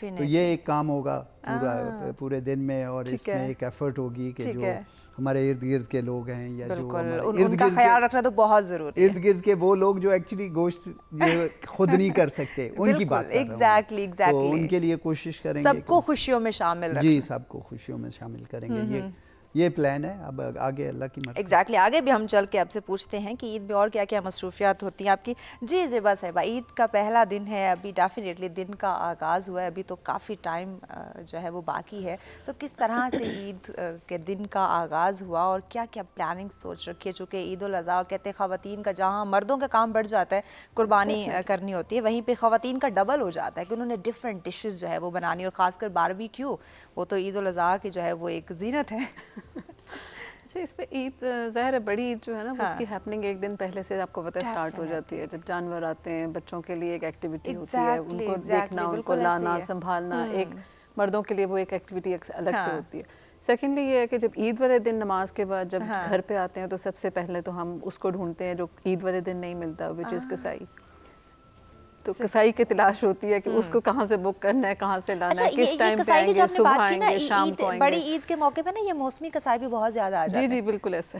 تو یہ ایک کام ہوگا پورے دن میں, اور اس میں ایک ایفرٹ ہوگی کہ جو ہمارے ارد گرد کے لوگ ہیں یا جو ہمارے ان کا خیال رکھنا تو بہت ضروری ہے. ارد گرد کے وہ لوگ جو ایکچولی گوشت خود نہیں کر سکتے ان کی بات کر رہا ہوں, تو ان کے لیے کوشش کریں گے سب کو خوشیوں میں شامل رکھنا. جی, سب کو خوشیوں میں شامل کریں گے. یہ پلان ہے. اب آگے اللہ کی مرضی. ایگزیکٹلی آگے بھی ہم چل کے آپ سے پوچھتے ہیں کہ عید میں اور کیا کیا مصروفیات ہوتی ہیں آپ کی. جی زیبا صاحبہ, عید کا پہلا دن ہے, ابھی ڈیفینیٹلی دن کا آغاز ہوا ہے, ابھی تو کافی ٹائم جو ہے وہ باقی ہے, تو کس طرح سے عید کے دن کا آغاز ہوا اور کیا کیا پلاننگ سوچ رکھی ہے؟ چونکہ عید الاضحیٰ کہتے ہیں خواتین کا, جہاں مردوں کا کام بڑھ جاتا ہے قربانی کرنی ہوتی ہے, وہیں پہ خواتین کا ڈبل ہو جاتا ہے کہ انہوں نے ڈفرینٹ ڈشز جو ہے وہ بنانی, اور خاص کر باربیکیو, وہ تو عید الاضحیٰ کی جو ہے وہ ایک زینت ہے. اچھا, اس پہ عید ظاہر ہے بڑی عید جو ہے نا اس کی ہیپننگ ایک دن پہلے سے آپ کو پتہ اسٹارٹ ہو جاتی ہے. جب جانور آتے ہیں, بچوں کے لیے ایک ایکٹیویٹی ہوتی ہے, ان کو دیکھنا, ان کو لانا, سنبھالنا, ایک مردوں کے لیے وہ ایک ایکٹیویٹی الگ سے ہوتی ہے. سیکنڈلی یہ ہے کہ جب عید والے دن نماز کے بعد جب گھر پہ آتے ہیں تو سب سے پہلے تو ہم اس کو ڈھونڈتے ہیں جو عید والے دن نہیں ملتا, وچ از کسائی. تو کسائی کی تلاش ہوتی ہے کہ اس کو کہاں سے بک کرنا ہے, کہاں سے لانا ہے, کس ٹائم پہ آئیں گے, صبح آئیں گے, شام کو آئیں گے. بڑی عید کے موقع پہ نا یہ موسمی کسائی بھی بہت زیادہ آ جاتے ہیں. جی جی بالکل ایسا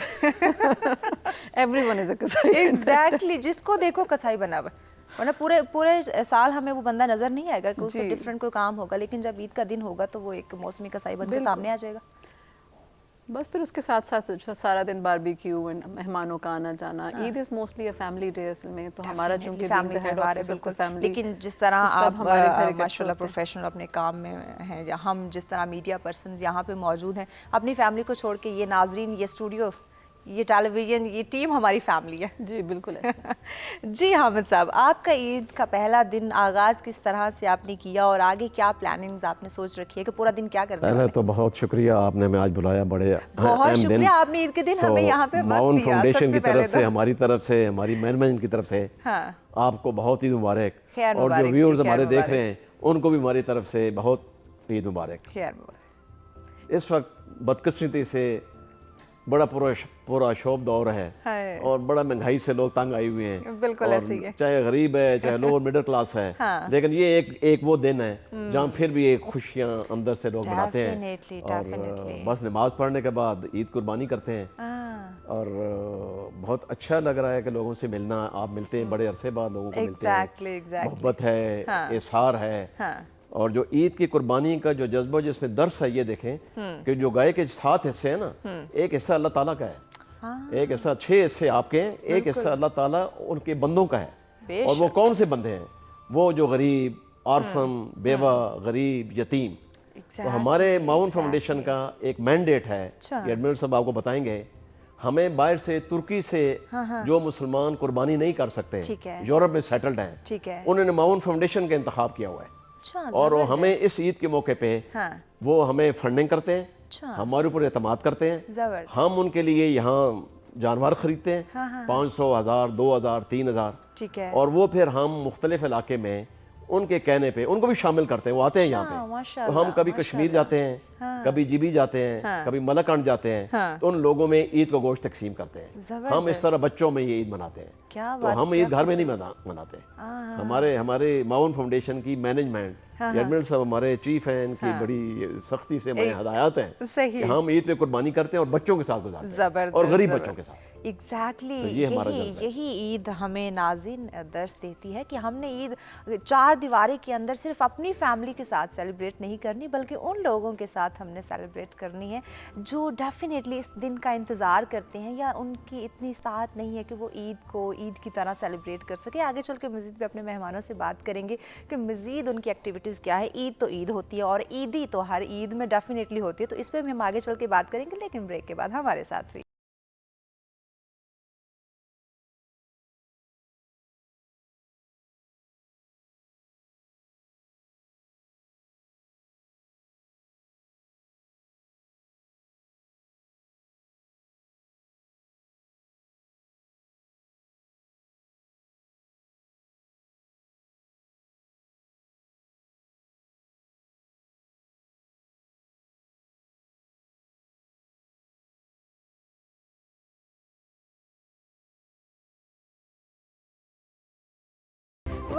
ایوری ون از اے کسائی. ایگزیکٹلی, جس کو دیکھو کسائی بنا ہوا, ورنہ پورے سال ہمیں وہ بندہ نظر نہیں آئے گا کہ اس کو ڈفرینٹ کوئی کام ہوگا, لیکن جب عید کا دن ہوگا تو وہ ایک موسمی کسائی بن کے سامنے آ جائے گا. بس پھر اس کے ساتھ ساتھ سارا دن باربیکیو, مہمانوں کا آنا جانا. Eid is mostly a family day اصل میں, تو ہمارا چونکہ فیملی تہوار ہے بالکل, لیکن جس طرح آپ ماشاء اللہ پروفیشنل اپنے کام میں ہیں, یا ہم جس طرح میڈیا پرسنز یہاں پہ موجود ہیں, اپنی فیملی کو چھوڑ کے یہ ناظرین, یہ اسٹوڈیو, یہ ٹیلی ویژن, یہ ٹیم ہماری فیملی ہے. جی بالکل ایسا. جی حامد صاحب, آپ کا عید کا پہلا دن آغاز کس طرح سے آپ نے کیا اور آگے کیا پلاننگز آپ نے سوچ رکھی ہے کہ پورا دن کیا کرنا ہے؟ پہلے تو بہت شکریہ, آپ نے ہمیں آج بلایا, بڑے بہت شکریہ, آپ نے عید کے دن ہمیں یہاں پہ معاون وقت دیا. فاؤنڈیشن کی طرف سے, ہماری طرف سے, ہماری مینجمنٹ کی طرف سے آپ کو بہت عید مبارک, اور جو ویورز ہمارے دیکھ رہے ہیں ان کو بھی ہماری طرف سے بہت عید مبارک. اس وقت بدقسمتی سے بڑا پورا شوب دور ہے اور بڑا مہنگائی سے لوگ تنگ آئے ہوئے ہیں, بالکل ایسے ہی ہے, چاہے غریب ہے چاہے لوور مڈل کلاس ہے, لیکن یہ ایک وہ دن ہے جہاں پھر بھی ایک خوشیاں اندر سے لوگ مناتے ہیں, اور بس نماز پڑھنے کے بعد عید قربانی کرتے ہیں. اور بہت اچھا لگ رہا ہے کہ لوگوں سے ملنا, آپ ملتے ہیں بڑے عرصے بعد, لوگوں کو ملتے ہیں, محبت ہے, احسار ہے. اور جو عید کی قربانی کا جو جذبہ جس میں درس ہے, یہ دیکھیں کہ جو گائے کے 7 حصے ہیں نا, ایک حصہ اللہ تعالیٰ کا ہے, ایک حصہ 6 حصے آپ کے ہیں, ایک حصہ اللہ تعالیٰ ان کے بندوں کا ہے. اور وہ کون سے بندے ہیں؟ وہ جو غریب, آرفن, بیوہ, غریب, یتیم. تو ہمارے معاون فاؤنڈیشن کا ایک مینڈیٹ ہے, یہ ایڈمنل صاحب آپ کو بتائیں گے, ہمیں باہر سے ترکی سے جو مسلمان قربانی نہیں کر سکتے, یورپ میں سیٹلڈ ہیں, انہوں نے معاون فاؤنڈیشن کا انتخاب کیا ہوا ہے, اور ہمیں اس عید کے موقع پہ وہ ہمیں فنڈنگ کرتے ہیں, ہمارے اوپر اعتماد کرتے ہیں. ہم ان کے لیے یہاں جانور خریدتے ہیں, 500, 1000, 2000, 3000, اور وہ پھر ہم مختلف علاقے میں ان کے کہنے پہ ان کو بھی شامل کرتے ہیں, وہ آتے ہیں یہاں پہ. تو ہم کبھی کشمیر جاتے ہیں, کبھی جیبی جاتے ہیں, کبھی ملکنڈ جاتے ہیں, تو ان لوگوں میں عید کو گوشت تقسیم کرتے ہیں. ہم اس طرح بچوں میں یہ عید مناتے ہیں. تو ہم عید گھر میں نہیں مناتے. ہمارے معاون فاؤنڈیشن کی مینجمنٹ, ایڈمنل صاحب ہمارے چیف ہیں, ان کی بڑی سختی سے ہمیں ہدایات ہیں کہ ہم عید پہ قربانی کرتے ہیں اور بچوں کے ساتھ گزارتے ہیں, اور غریب بچوں کے ساتھ. ایگزیکٹلی, یہی عید ہمیں ناظرین درس دیتی ہے کہ ہم نے عید 4 دیواری کے اندر صرف اپنی فیملی کے ساتھ سیلیبریٹ نہیں کرنی, بلکہ ان لوگوں کے ساتھ ہم نے سیلیبریٹ کرنی ہے جو ڈیفینیٹلی اس دن کا انتظار کرتے ہیں, یا ان کی اتنی استطاعت نہیں ہے کہ وہ عید کو عید کی طرح سیلیبریٹ کر سکے. آگے چل کے مزید بھی اپنے مہمانوں سے بات کریں گے کہ مزید ان کی ایکٹیویٹیز کیا ہے. عید تو عید ہوتی ہے, اور عیدی تو ہر عید میں ڈیفینیٹلی ہوتی ہے, تو اس پہ بھی ہم آگے چل کے بات کریں گے, لیکن بریک کے بعد ہمارے ساتھ بھی.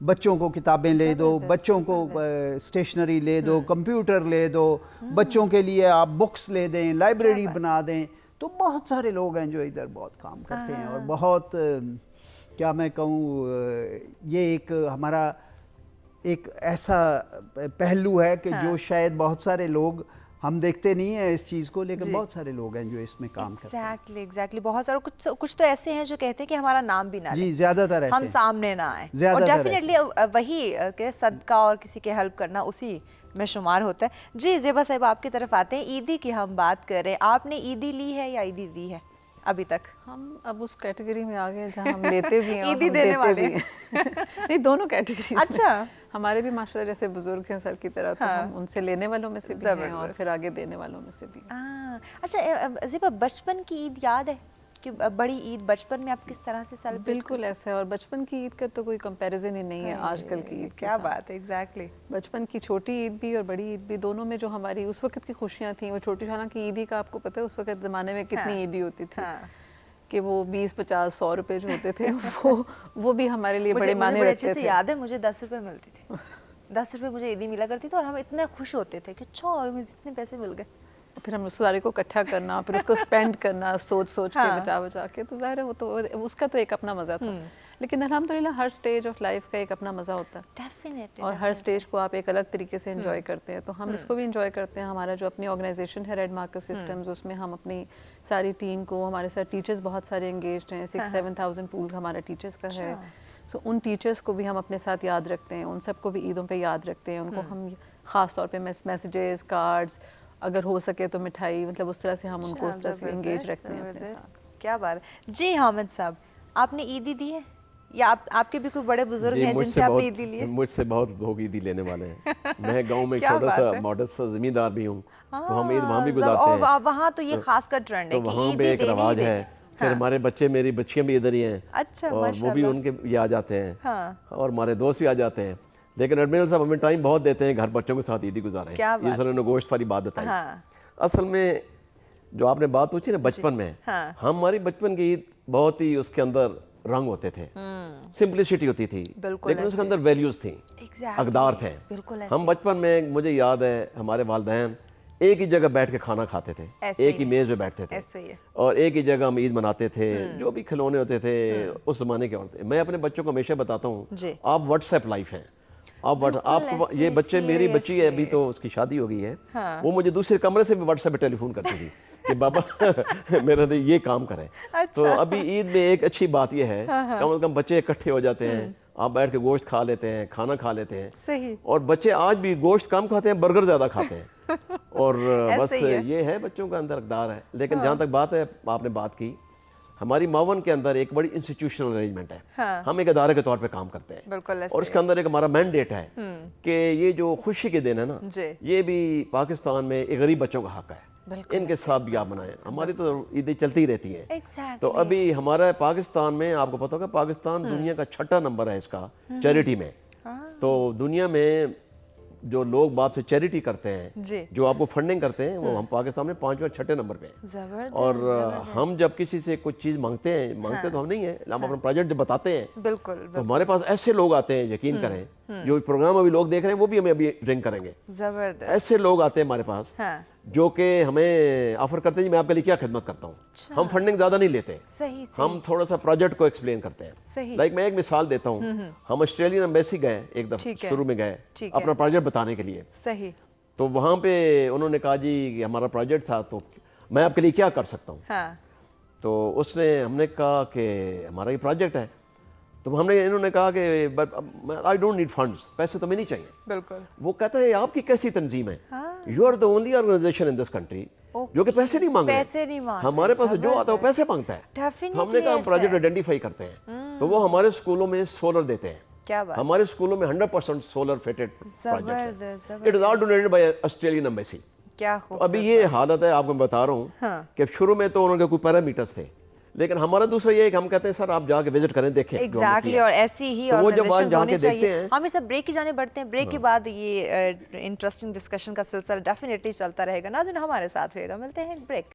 بچوں کو کتابیں لے دو, بچوں کو اسٹیشنری لے دو, کمپیوٹر لے دو, بچوں کے لیے آپ بکس لے دیں, لائبریری بنا دیں. تو بہت سارے لوگ ہیں جو ادھر بہت کام کرتے ہیں, اور بہت کیا میں کہوں, یہ ایک ہمارا ایک ایسا پہلو ہے کہ جو شاید بہت سارے لوگ, ہم دیکھتے نہیں ہیں اس چیز کو, لیکن بہت سارے لوگ ہیں جو اس میں کام کرتے ہیں. ایگزیکٹلی بہت سارے, کچھ تو ایسے ہیں جو کہتے ہیں کہ ہمارا نام بھی نہ لیں, جی زیادہ تر ایسے ہم سامنے نہ آئیں, اور ڈیفینیٹلی وہی کہ صدقہ اور کسی کے ہیلپ کرنا اسی میں شمار ہوتا ہے. جی زیبا صاحب آپ کی طرف آتے ہیں, عیدی کی ہم بات کر رہے ہیں, آپ نے عیدی لی ہے یا عیدی دی ہے ابھی تک؟ ہم اب اس کیٹیگری میں آ گئے جہاں ہم لیتے بھی ہیں اور عیدی دینے والے ہیں. نہیں, دونوں کیٹیگری. اچھا, ہمارے بھی ماشاءاللہ جیسے بزرگ ہیں سر کی طرح, تو ہم ان سے لینے والوں میں سے بھی ہیں اور پھر آگے دینے والوں میں سے بھی. اچھا زیبا, بچپن کی عید یاد ہے کہ بڑی عید بچپن میں آپ کس طرح سے سیلیبریٹ؟ بالکل ایسا ہے, اور بچپن کی عید کا تو کوئی کمپیریزن ہی نہیں ہے آج کل کی عید کے کیا بات ہے. ایگزیکٹلی, بچپن کی چھوٹی عید بھی اور بڑی عید بھی, دونوں میں جو ہماری اس وقت کی خوشیاں تھیں, وہ چھوٹی, حالانکہ عیدی کا آپ کو پتہ ہے اس وقت زمانے میں کتنی عیدی ہوتی تھی کہ وہ 20, 50, 100 روپے جو ہوتے تھے وہ بھی ہمارے لیے بڑے معنی رکھتے تھے. مجھے یاد ہے, مجھے 10 روپے ملتی تھی, 10 روپے مجھے عیدی ملا کرتی تھی, اور ہم اتنے خوش ہوتے تھے کہ اچھا مجھے اتنے پیسے مل گئے. پھر ہم اس سارے کو اکٹھا کرنا, پھر اس کو اسپینڈ کرنا سوچ کے, بچا کے, تو ظاہر ہے وہ تو اس کا تو ایک اپنا مزہ تھا. لیکن الحمدللہ ہر سٹیج آف لائف کا ایک اپنا مزہ ہوتا ہے, اور ہر سٹیج کو آپ ایک الگ طریقے سے انجوائے کرتے ہیں. تو ہم اس کو بھی انجوائے کرتے ہیں. ہمارا جو اپنی آرگنائزیشن ہے ریڈ مارکر سسٹمز, اس میں ہم اپنی ساری ٹیم کو, ہمارے ساتھ ٹیچرز بہت سارے انگیجڈ ہیں, 6-7,000 پول ہمارا ٹیچرز کا ہے. سو ان ٹیچرز کو بھی ہم اپنے ساتھ یاد رکھتے ہیں, ان سب کو بھی عیدوں پہ یاد رکھتے ہیں. ان کو ہم خاص طور پہ میسیجز, کارڈز, اگر ہو سکے تو مٹھائی, مطلب اس طرح سے ہم ان کو اس طرح سے انگیج رکھتے ہیں اپنے ساتھ. کیا بات ہے. جی حامد صاحب, آپ نے عیدی دی ہے یا آپ کے بھی کوئی بڑے بزرگ ہیں جن سے آپ نے عیدی لی ہے؟ مجھ سے بہت لوگ عیدی لینے والے ہیں. میں گاؤں میں چھوٹا سا ماڈسٹ سا زمیندار بھی ہوں, تو ہم عید وہاں بھی گزارتے ہیں. وہاں تو یہ خاص کر ٹرینڈ ہے کہ وہاں پہ ایک رواج ہے. پھر ہمارے بچے, میری بچیاں بھی ادھر ہی ہیں, اور وہ بھی ان کے یہ آ جاتے ہیں, اور ہمارے دوست بھی آ جاتے ہیں. لیکن ایڈمرل صاحب ہمیں ٹائم بہت دیتے ہیں گھر بچوں کے ساتھ عیدی گزاریں. یہ سر نے گوشت والی بات بتائی. اصل میں جو آپ نے بات پوچھی نا بچپن میں, ہماری بچپن کی عید بہت ہی, اس کے اندر رنگ ہوتے تھے, سمپلسٹی ہوتی تھی, لیکن اس کے اندر ویلیوز تھیں, اقدار تھے. ہم بچپن میں, مجھے یاد ہے ہمارے والدین ایک ہی جگہ بیٹھ کے کھانا کھاتے تھے, ایک ہی میز پہ بیٹھتے تھے, اور ایک ہی جگہ ہم عید مناتے تھے. جو بھی کھلونے ہوتے تھے اس زمانے کے عورتیں, میں اپنے بچوں کو ہمیشہ بتاتا ہوں, آپ واٹس ایپ لائف ہیں, آپ کو یہ بچے, میری بچی ہے ابھی تو اس کی شادی ہو گئی ہے, وہ مجھے دوسرے کمرے سے بھی واٹس ایپ پہ ٹیلی فون کرتی تھی کہ بابا میرا یہ کام کریں. تو ابھی عید میں ایک اچھی بات یہ ہے, کم از کم بچے اکٹھے ہو جاتے ہیں, آپ بیٹھ کے گوشت کھا لیتے ہیں, کھانا کھا لیتے ہیں. اور بچے آج بھی گوشت کم کھاتے ہیں, برگر زیادہ کھاتے ہیں. اور بس یہ ہے, بچوں کا اندر اقدار ہے. لیکن جہاں تک بات ہے, آپ نے بات کی, ہماری معاون کے اندر ایک بڑی انسٹیٹیوشنل ارینجمنٹ ہے. ہم ایک ادارے کے طور پہ کام کرتے ہیں, اور اس کے اندر ایک ہمارا مینڈیٹ ہے کہ یہ جو خوشی کے دن ہے نا, یہ بھی پاکستان میں ایک غریب بچوں کا حق ہے, ان کے ساتھ بھی آپ منائیں. ہماری تو عیدیں چلتی رہتی ہیں. تو ابھی ہمارا پاکستان میں, آپ کو پتہ ہوگا پاکستان دنیا کا 6واں نمبر ہے اس کا چیریٹی میں. تو دنیا میں جو لوگ باپ سے چیریٹی کرتے ہیں, جو آپ کو فنڈنگ کرتے ہیں, وہ ہم پاکستان میں 5 اور 6 نمبر پہ ہیں. اور ہم جب کسی سے کچھ چیز مانگتے ہیں, مانگتے تو ہم نہیں ہیں, ہم اپنا پروجیکٹ جب بتاتے ہیں, تو ہمارے پاس ایسے لوگ آتے ہیں, یقین کریں, جو پروگرام ابھی لوگ دیکھ رہے ہیں وہ بھی ہمیں ابھی ڈرنک کریں گے. ایسے لوگ آتے ہیں ہمارے پاس جو کہ ہمیں آفر کرتے ہیں, جی میں آپ کے لیے کیا خدمت کرتا ہوں. ہم فنڈنگ زیادہ نہیں لیتے, ہم تھوڑا سا پروجیکٹ کو ایکسپلین کرتے ہیں. لائک میں ایک مثال دیتا ہوں, ہم آسٹریلین ایمبیسی گئے, ایک دفعہ شروع میں گئے اپنا پروجیکٹ بتانے کے لیے. تو وہاں پہ انہوں نے کہا جی ہمارا پروجیکٹ تھا, تو میں آپ کے لیے کیا کر سکتا ہوں. تو اس نے, ہم نے کہا کہ ہمارا یہ پروجیکٹ ہے. تو انہوں نے کہا کہ آئی ڈونٹ نیڈ فنڈس, پیسے تو میں نہیں چاہیے. بالکل. وہ کہتا ہے آپ کی کیسی تنظیم ہے, you are the only organisation in this country جو کہ پیسے نہیں مانگ رہے. ہمارے پاس جو آتا ہے وہ پیسے مانگتا ہے. ہم نے کہا ہم پروجیکٹ آئیڈینٹیفائی کرتے ہیں, تو وہ ہمارے اسکولوں میں سولر دیتے ہیں. ہمارے اسکولوں میں 100% سولر فٹڈ پروجیکٹ ہے. It is all donated by Australian embassy. ابھی یہ حالت ہے, آپ کو بتا رہا ہوں کہ شروع میں تو انہوں کے کوئی پیرامیٹرز تھے, لیکن ہمارا دوسرا یہ ہے کہ ہم کہتے ہیں سر آپ جا کے وزٹ کریں, دیکھیں. ایگزیکٹلی, اور ایسی ہی آرگنائزیشنز ہونی چاہیے. ہم اس سے بریک کی جانب بڑھتے ہیں. بریک کے بعد یہ انٹرسٹنگ ڈسکشن کا سلسلہ ڈیفینیٹلی چلتا رہے گا. ناظرین ہمارے ساتھ رہے گا. ملتے ہیں بریک.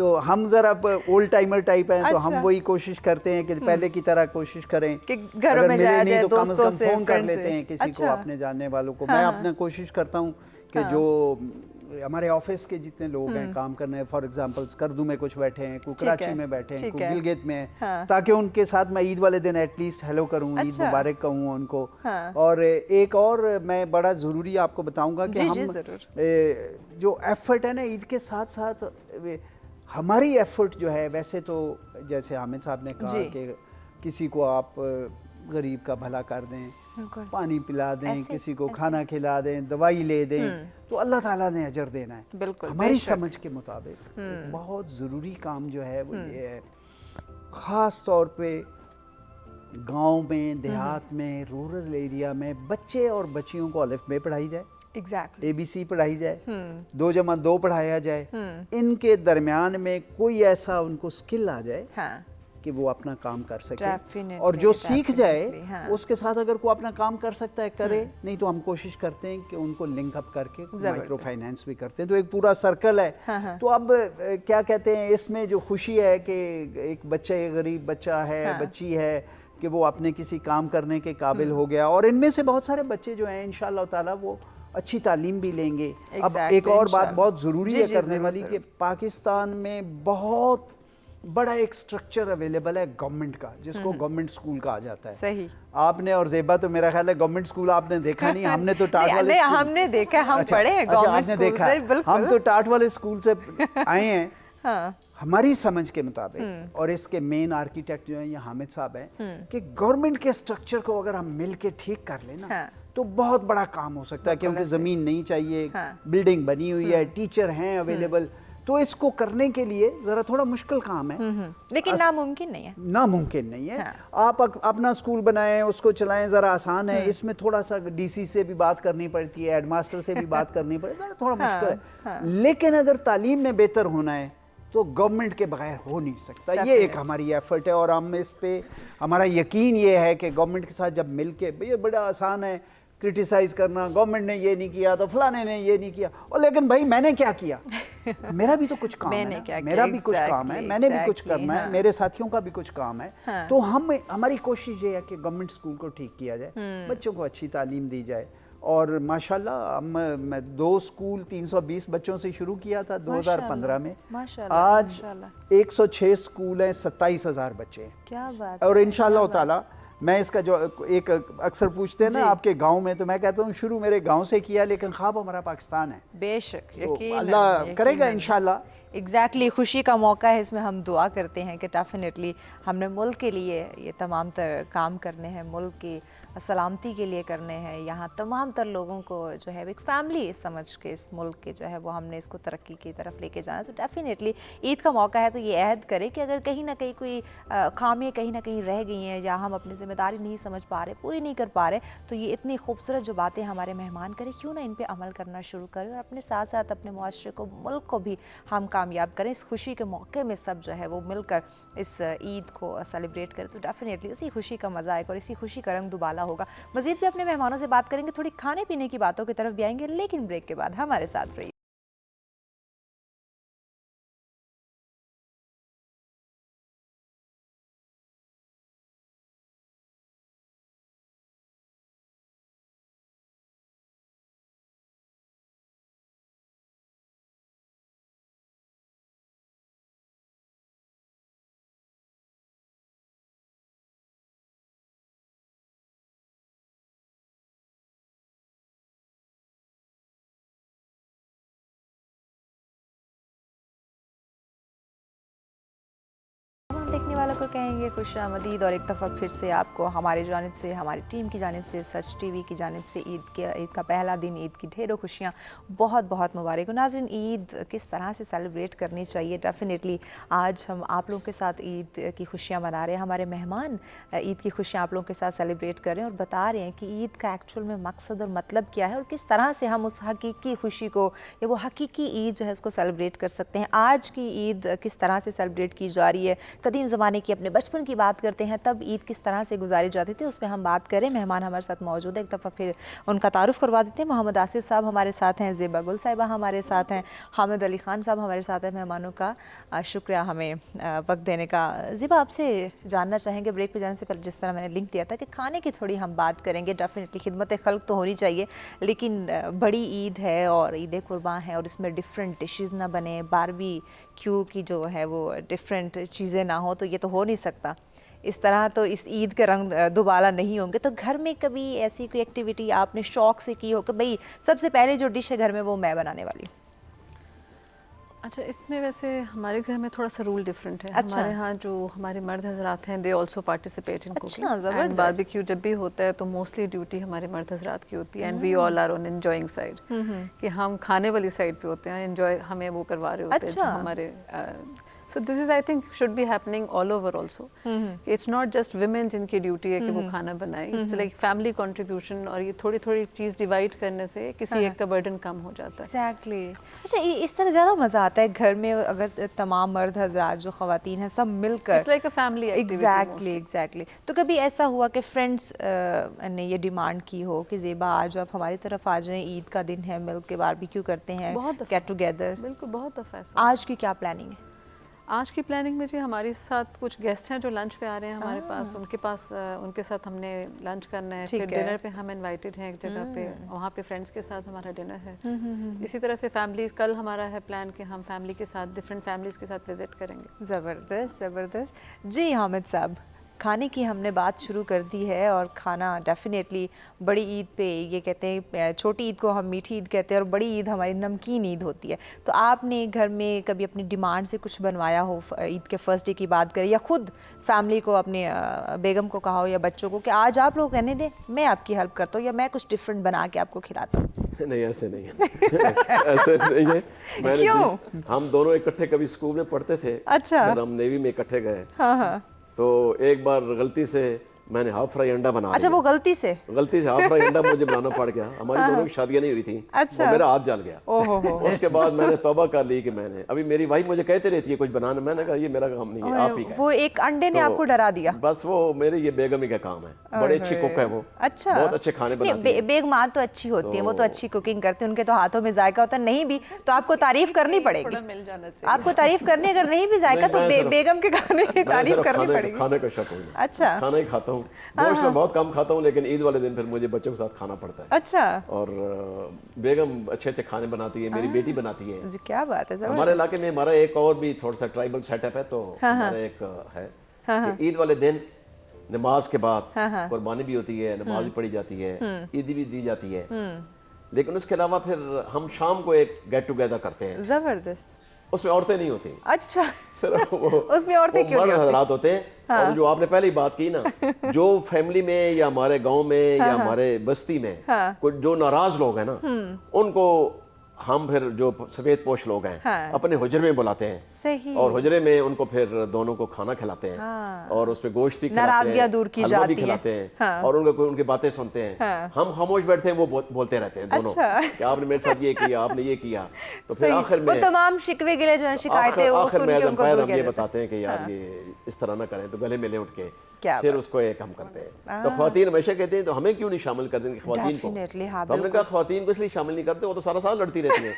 تو ہم ذرا اولڈ ٹائمر ٹائپ ہیں، تو ہم وہی کوشش کرتے ہیں کہ پہلے کی طرح کوشش کریں کہ اگر ملے نہیں تو کم از کم فون کر لیتے ہیں کسی کو اپنے جاننے والوں کو. میں اپنا کوشش کرتا ہوں کہ جو ہمارے آفس کے جتنے لوگ ہیں کام کرنے، فار ایگزامپل اسکردو میں کچھ بیٹھے ہیں، کوئی کراچی میں بیٹھے ہیں، کوئی گلگت میں ہیں، تاکہ ان کے ساتھ میں عید والے دن ایٹ لیسٹ ہیلو کروں، عید مبارک کہوں ان کو. اور ایک اور میں بڑا ضروری آپ کو بتاؤں گا کہ ہم جو ایفرٹ ہے نا عید کے ساتھ ساتھ ہماری ایفرٹ جو ہے، ویسے تو جیسے حامد صاحب نے کہا کہ کسی کو آپ غریب کا بھلا کر دیں، پانی پلا دیں، کسی کو کھانا کھلا دیں، دوائی لے دیں، تو اللہ تعالیٰ نے اجر دینا ہے. ہماری سمجھ کے مطابق بہت ضروری کام جو ہے وہ یہ ہے، خاص طور پہ گاؤں میں، دیہات میں، رورل ایریا میں بچے اور بچیوں کو الف ب پڑھائی جائے، اے بی سی پڑھائی جائے، 2+2 پڑھایا جائے. ان کے درمیان میں کوئی ایسا ان کو سکل آ جائے کہ وہ اپنا کام کر سکے، اور جو سیکھ جائے اس کے ساتھ اگر کوئی اپنا کام کر سکتا ہے کرے، نہیں تو ہم کوشش کرتے ہیں کہ ان کو لنک اپ کر کے مائکرو فائنینس بھی کرتے ہیں. تو ایک پورا سرکل ہے. تو اب کیا کہتے ہیں، اس میں جو خوشی ہے کہ ایک بچہ، ایک غریب بچہ ہے، بچی ہے، کہ وہ اپنے کسی کام کرنے کے قابل ہو گیا، اور ان میں سے بہت سارے بچے جو ہیں انشاءاللہ تعالیٰ وہ اچھی تعلیم بھی لیں گے. اب ایک اور بات بہت ضروری ہے کرنے والی، کہ پاکستان میں بہت بڑا ایک سٹرکچر اویلیبل ہے گورنمنٹ کا، جس کو گورنمنٹ سکول کہا جاتا ہے. صحیح. آپ نے اور زیبا تو میرا خیال ہے گورنمنٹ سکول آپ نے دیکھا نہیں، ہم نے تو ٹاٹ والے ہم نے دیکھا، ہم پڑھے ہیں گورنمنٹ سکول سے، ہم تو ٹاٹ والے سکول سے آئے ہیں. ہماری سمجھ کے مطابق، اور اس کے مین آرکیٹیکٹ جو ہیں یہ حامد صاحب ہیں، کہ گورنمنٹ کے سٹرکچر کو اگر ہم مل کے ٹھیک کر لیں نا تو بہت بڑا کام ہو سکتا ہے. کیونکہ زمین نہیں چاہیے، بلڈنگ بنی ہوئی ہے، ٹیچر ہیں اویلیبل، تو اس کو کرنے کے لیے ذرا تھوڑا مشکل کام ہے، لیکن ناممکن نہیں ہے. ناممکن نہیں ہے. آپ اپنا اسکول بنائیں، اس کو چلائیں، ذرا آسان ہے. اس میں تھوڑا سا ڈی سی سے بھی بات کرنی پڑتی ہے، ہیڈ ماسٹر سے بھی بات کرنی پڑتی ہے، تھوڑا مشکل ہے. لیکن اگر تعلیم میں بہتر ہونا ہے تو گورنمنٹ کے بغیر ہو نہیں سکتا. یہ ایک ہماری ایفرٹ ہے، اور ہم اس پہ ہمارا یقین یہ ہے کہ گورنمنٹ کے ساتھ جب مل کے، یہ بڑا آسان ہے کرٹیسائز کرنا، گورنمنٹ نے یہ نہیں کیا تو فلانے نے یہ نہیں کیا، اور لیکن بھائی میں نے کیا کیا؟ میرا بھی تو کچھ کام ہے، میرا بھی کچھ کام ہے، میں نے بھی کچھ کرنا ہے، میرے ساتھیوں کا بھی کچھ کام ہے. تو ہماری کوشش یہ ہے کہ گورنمنٹ اسکول کو ٹھیک کیا جائے، بچوں کو اچھی تعلیم دی جائے. اور ماشاءاللہ میں 2 اسکول 320 بچوں سے شروع کیا تھا 2015 میں. آج 106 اسکول ہیں، 27,000 بچے ہیں. کیا بات. اور انشاءاللہ تعالیٰ میں اس کا جو ایک اکثر پوچھتے ہیں نا آپ کے گاؤں میں، تو میں کہتا ہوں شروع میرے گاؤں سے کیا، لیکن خواب ہمارا پاکستان ہے. بے شک، اللہ کرے گا انشاءاللہ. ایگزیکٹلی خوشی کا موقع ہے، اس میں ہم دعا کرتے ہیں کہ ڈیفینیٹلی ہم نے ملک کے لیے یہ تمام تر کام کرنے ہیں، ملک کی سلامتی کے لیے کرنے ہیں. یہاں تمام تر لوگوں کو جو ہے ایک فیملی سمجھ کے اس ملک کے جو ہے وہ ہم نے اس کو ترقی کی طرف لے کے جانا. تو ڈیفینیٹلی عید کا موقع ہے تو یہ عہد کرے کہ اگر کہیں نہ کہیں کوئی خامیاں کہیں نہ کہیں رہ گئی ہیں، یا ہم اپنی ذمہ داری نہیں سمجھ پا رہے، پوری نہیں کر پا رہے، تو یہ اتنی خوبصورت جو باتیں ہمارے مہمان کریں، کیوں نہ ان پہ عمل کرنا شروع کریں، اور اپنے ساتھ ساتھ اپنے معاشرے کو، ملک کو بھی ہم کامیاب کریں. اس خوشی کے موقع میں سب جو ہے وہ مل کر اس عید کو سیلیبریٹ کریں، تو ڈیفینیٹلی اسی خوشی کا مزہ آئے گا اور اسی خوشی کا رنگ دوبالا ہوگا. مزید بھی اپنے مہمانوں سے بات کریں گے، تھوڑی کھانے پینے کی باتوں کی طرف بھی آئیں گے، لیکن بریک کے بعد ہمارے ساتھ رہیے. دیکھنے والوں کو کہیں گے خوش آمدید، اور ایک دفعہ پھر سے آپ کو ہماری جانب سے، ہماری ٹیم کی جانب سے، سچ ٹی وی کی جانب سے عید کا پہلا دن، عید کی ڈھیروں خوشیاں، بہت بہت مبارک ہو. ناظرین، عید کس طرح سے سیلیبریٹ کرنی چاہیے، ڈیفینیٹلی آج ہم آپ لوگوں کے ساتھ عید کی خوشیاں منا رہے ہیں. ہمارے مہمان عید کی خوشیاں آپ لوگوں کے ساتھ سیلیبریٹ کر رہے ہیں اور بتا رہے ہیں کہ عید کا ایکچوئل میں مقصد اور مطلب کیا ہے، اور کس طرح سے ہم اس حقیقی خوشی کو، یا وہ حقیقی عید جو ہے اس کو سیلیبریٹ کر سکتے ہیں. آج کی عید کس طرح سے سیلیبریٹ کی جا رہی ہے، قدیم زمانے زمانے کی اپنے بچپن کی بات کرتے ہیں تب عید کس طرح سے گزاری جاتی تھی اس پہ ہم بات کریں. مہمان ہمارے ساتھ موجود ہے, ایک دفعہ پھر ان کا تعارف کروا دیتے ہیں. محمد آصف صاحب ہمارے ساتھ ہیں, زیبا گل صاحبہ ہمارے ساتھ ہیں, حامد علی خان صاحب ہمارے ساتھ ہیں. مہمانوں کا شکریہ ہمیں وقت دینے کا. زیبا آپ سے جاننا چاہیں گے بریک پہ جانے سے پہلے, جس طرح میں نے لنک دیا تھا کہ کھانے کی تھوڑی ہم بات کریں گے. ڈیفینیٹلی خدمت خلق تو ہونی چاہیے, لیکن بڑی عید ہے اور عید قربان ہے اور اس میں ڈفرینٹ ڈشز نہ بنے, باربی کیو کی جو ہے وہ ڈفرینٹ چیزیں نہ ہوں, تو یہ تو ہو نہیں سکتا. اس طرح تو اس عید کے رنگ دوبالا نہیں ہوں گے. تو گھر میں کبھی ایسی کوئی ایکٹیویٹی آپ نے شوق سے کی ہو کہ بھئی سب سے پہلے جو ڈش ہے گھر میں وہ میں بنانے والی ہوں؟ اچھا, اس میں ویسے ہمارے گھر میں تھوڑا سا رول ڈفرینٹ ہے. ہمارے ہاں جو ہمارے مرد حضرات ہیں they also participate in cooking, and barbecue جب بھی ہوتا ہے تو موسٹلی ڈیوٹی ہمارے مرد حضرات کی ہوتی ہے, and we all are on enjoying side, کہ ہم کھانے والی سائڈ پہ ہوتے ہیں, انجوائے ہمیں وہ کروا رہے ہوتے ہیں ہمارے. So this is I think should be happening all over also. It's not just women جن کی ڈیوٹی ہے کہ وہ کھانا بنائیں. It's like family contribution, اور یہ تھوڑی تھوڑی چیز ڈیوائڈ کرنے سے کسی ایک کا برڈن کم ہو جاتا ہے. Exactly. اچھا, اس طرح زیادہ مزہ آتا ہے گھر میں اگر تمام مرد حضرات جو خواتین ہیں سب مل کر. It's like a family activity. Exactly. تو کبھی ایسا ہوا کہ فرینڈس نے یہ ڈیمانڈ کی ہو کہ زیبا آج آپ ہماری طرف آ جائیں, عید کا دن ہے, مل کے باربیکیو کرتے ہیں, گیٹ ٹوگیدر. بالکل, بہت دفعہ. آج کی کیا پلاننگ ہے؟ آج کی پلاننگ میں جی ہمارے ساتھ کچھ گیسٹ ہیں جو لنچ پہ آ رہے ہیں ہمارے پاس, ان کے ساتھ ہم نے لنچ کرنا ہے. پھر ڈنر پہ ہم انوائٹیڈ ہیں ایک جگہ پہ, وہاں پہ فرینڈس کے ساتھ ہمارا ڈنر ہے. اسی طرح سے فیملیز, کل ہمارا ہے پلان کہ ہم فیملی کے ساتھ ڈفرینٹ فیملیز کے ساتھ وزٹ کریں گے. زبردست زبردست. جی حامد صاحب, کھانے کی ہم نے بات شروع کر دی ہے, اور کھانا ڈیفینیٹلی بڑی عید پہ, یہ کہتے ہیں چھوٹی عید کو ہم میٹھی عید کہتے ہیں اور بڑی عید ہماری نمکین عید ہوتی ہے. تو آپ نے گھر میں کبھی اپنی ڈیمانڈ سے کچھ بنوایا ہو, عید کے فرسٹ ڈے کی بات کریں, یا خود فیملی کو, اپنے بیگم کو کہا ہو یا بچوں کو کہ آج آپ لوگ رہنے دیں, میں آپ کی ہیلپ کرتا ہوں, یا میں کچھ ڈفرینٹ بنا کے آپ کو کھلاتا ہوں؟ نہیں, ایسے نہیں ہے. ایسے نہیں ہے. کیوں؟ ہم دونوں اکٹھے کبھی اسکول میں پڑھتے تھے. اچھا. ہم نیوی میں اکٹھے گئے. ہاں. تو ایک بار غلطی سے میں نے ہاف فرائی انڈا بنا. اچھا, وہ غلطی سے ہاف فرائی انڈا مجھے بنانا پڑ گیا. ہماری دونوں کی شادیاں نہیں ہوئی تھیں. اچھا. میرا ہاتھ جل گیا. اس کے بعد میں نے توبہ کر لی کہ میں نے, ابھی میری وائف مجھے کہتے رہتی ہے کچھ بنانا, میں نے کہا یہ میرا کام نہیں ہے, آپ ہی کا. وہ ایک انڈے نے آپ کو ڈرا دیا؟ بس وہ میری یہ بیگم ہی کا کام ہے, بڑے اچھی کوک ہے وہ. اچھا, بہت اچھے کھانے بناتی ہے. بیگمات تو اچھی ہوتی ہیں, وہ تو اچھی کوکنگ کرتے ہیں, ان کے تو ہاتھوں میں ذائقہ ہوتا ہے. نہیں بھی تو آپ کو تعریف کرنی پڑے گی, آپ کو تعریف کرنی, اگر نہیں بھی ذائقہ تو بیگم کے کھانے کی تعریف کرنی پڑے گی. کھانے کا شوق ہے. اچھا. کھانا ہی کھاتا ہوں, گوشت میں بہت کم کھاتا ہوں, لیکن عید والے دن پھر مجھے بچوں کے ساتھ کھانا پڑتا ہے. اچھا. اور بیگم اچھے اچھے کھانے بناتی ہے, میری بیٹی بناتی ہے. کیا بات ہے. ہمارے علاقے میں ہمارا ایک اور بھی تھوڑا سا ٹرائبل سیٹ اپ ہے, تو ہمارا ایک ہے کہ عید والے دن نماز کے بعد قربانی بھی ہوتی ہے, نماز بھی پڑھی جاتی ہے, عیدی بھی دی جاتی ہے, لیکن اس کے علاوہ پھر ہم شام کو ایک گیٹ ٹوگیدر کرتے ہیں. زبردست. اس میں عورتیں نہیں ہوتی. اچھا, اس میں عورتیں کیوں نہیں ہوتی؟ حضرات ہوتے ہیں. اور جو آپ نے پہلے ہی بات کی نا, جو فیملی میں یا ہمارے گاؤں میں یا ہمارے بستی میں جو ناراض لوگ ہیں نا, ان کو ہم پھر جو سفید پوش لوگ ہیں اپنے حجرے میں بلاتے ہیں. صحیح. اور حجرے میں ان کو پھر دونوں کو کھانا کھلاتے ہیں, اور اس پہ گوشت بھی ناراضگیاں دور کی جاتی ہیں, کھلاتے ہیں, اور ان کی باتیں سنتے ہیں. ہم خاموش بیٹھتے ہیں, وہ بولتے رہتے ہیں دونوں کہ آپ نے میرے ساتھ یہ کیا, آپ نے یہ کیا. تو پھر آخر میں تمام شکوے گلے جو شکایتیں وہ سن کے ان کو دور ہم یہ بتاتے ہیں کہ یار یہ اس طرح نہ کریں, تو گلے ملے اٹھ کے پھر اس کو ایک ہم کرتے ہیں. تو خواتین ہمیشہ کہتے ہیں تو ہمیں کیوں نہیں شامل کر دیں خواتین کو؟ تو ہم نے کہا خواتین کو اس لیے شامل نہیں کرتے, وہ تو سارا سال لڑتی رہتی ہیں.